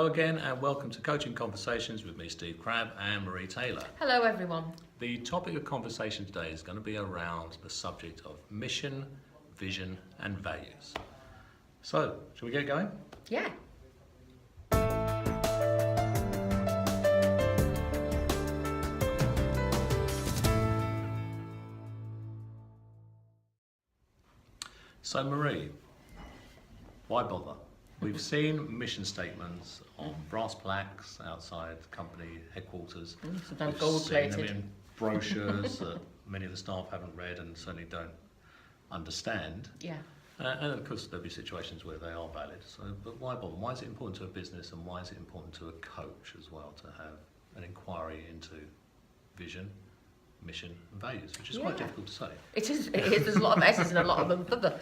Hello again and welcome to Coaching Conversations with me, Steve Crabb, and Marie Taylor. Hello everyone. The topic of conversation today is going to be around the subject of mission, vision and values. So, shall we get going? Yeah. So Marie, why bother? We've seen mission statements on brass plaques outside company headquarters. Sometimes We've gold seen plated. them in brochures that many of the staff haven't read and certainly don't understand. Yeah. And of course there'll be situations where they are valid. So, but why bother? Why is it important to a business and why is it important to a coach as well to have an inquiry into vision, mission and values, which is quite difficult to say. It is. There's a lot of S's and a lot of them.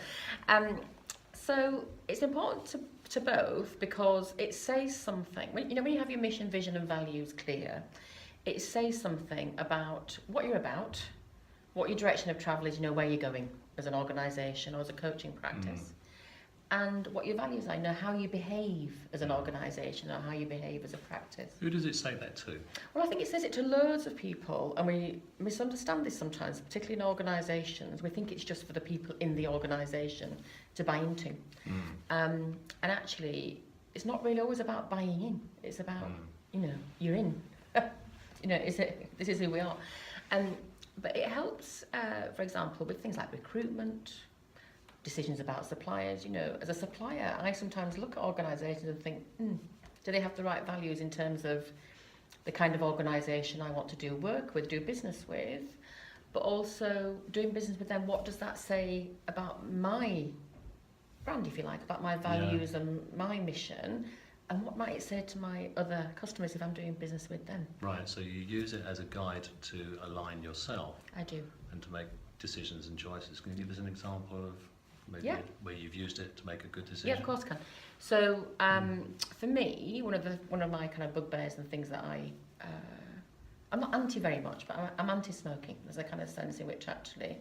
So it's important to both because it says something. When you have your mission, vision and values clear, it says something about what you're about, what your direction of travel is, where you're going as an organisation or as a coaching practice, and what your values are, how you behave as an organisation or how you behave as a practice. Who does it say that to? Well, I think it says it to loads of people, and we misunderstand this sometimes, particularly in organisations. We think it's just for the people in the organisation to buy into. And actually, it's not really always about buying in. It's about, you're in. This is who we are. But it helps, for example, with things like recruitment, decisions about suppliers. As a supplier, I sometimes look at organisations and think, do they have the right values in terms of the kind of organisation I want to do work with, do business with, but also doing business with them, what does that say about my brand, if you like, about my values and my mission, and what might it say to my other customers if I'm doing business with them? Right, so you use it as a guide to align yourself. I do. And to make decisions and choices. Can you give us an example of maybe where you've used it to make a good decision? Yeah, of course I can. So for me, one of my kind of bugbears and things that I'm not anti very much, but I'm anti-smoking. There's a kind of sense in which actually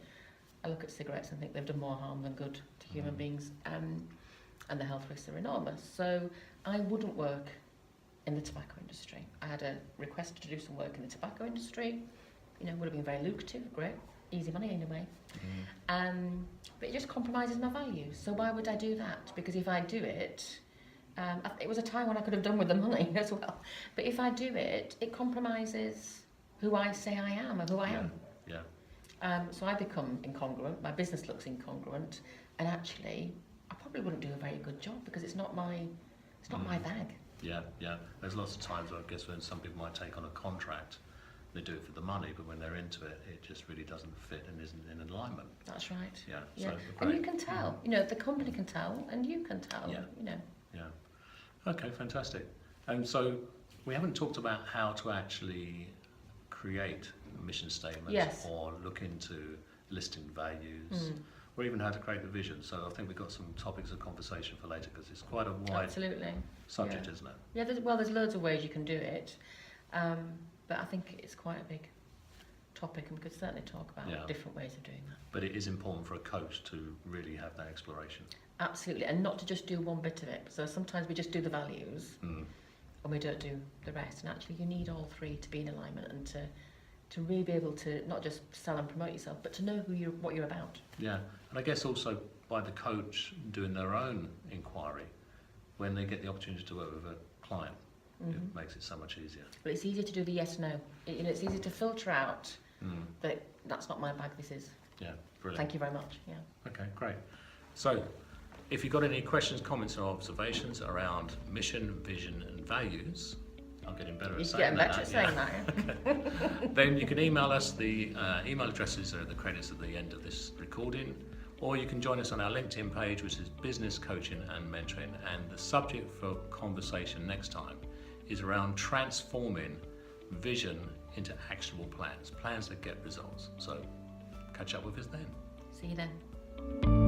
I look at cigarettes and think they've done more harm than good to human beings, and the health risks are enormous. So I wouldn't work in the tobacco industry. I had a request to do some work in the tobacco industry. Would have been very lucrative, great, easy money in a way. But it just compromises my values. So why would I do that? Because if I do it, it was a time when I could have done with the money as well. But if I do it, it compromises who I say I am and who I am. Yeah. So I become incongruent. My business looks incongruent, and actually, I probably wouldn't do a very good job because it's not my bag. Yeah. There's lots of times, I guess, when some people might take on a contract, they do it for the money, but when they're into it, it just really doesn't fit and isn't in alignment. That's right. Yeah. Yeah. So And you can tell. The company can tell, and you can tell. Yeah. Yeah. Okay, fantastic. And so we haven't talked about how to actually create mission statements or look into listing values or even how to create the vision. So I think we've got some topics of conversation for later because it's quite a wide subject, isn't it? Yeah, there's loads of ways you can do it. But I think it's quite a big topic, and we could certainly talk about different ways of doing that. But it is important for a coach to really have that exploration. Absolutely, and not to just do one bit of it. So sometimes we just do the values and we don't do the rest. And actually you need all three to be in alignment and to really be able to not just sell and promote yourself, but to know what you're about. Yeah, and I guess also by the coach doing their own inquiry, when they get the opportunity to work with a client, it makes it so much easier. But it's easier to do the yes/no. It's easier to filter out that that's not my bag. This is. Yeah, brilliant. Thank you very much. Yeah. Okay, great. So, if you've got any questions, comments, or observations around mission, vision, and values, I'm getting better at saying that. You're getting better at saying that. Yeah. Then you can email us. The email addresses are the credits at the end of this recording. Or you can join us on our LinkedIn page, which is Business Coaching and Mentoring. And the subject for conversation next time is around transforming vision into actionable plans that get results. So catch up with us then. See you then.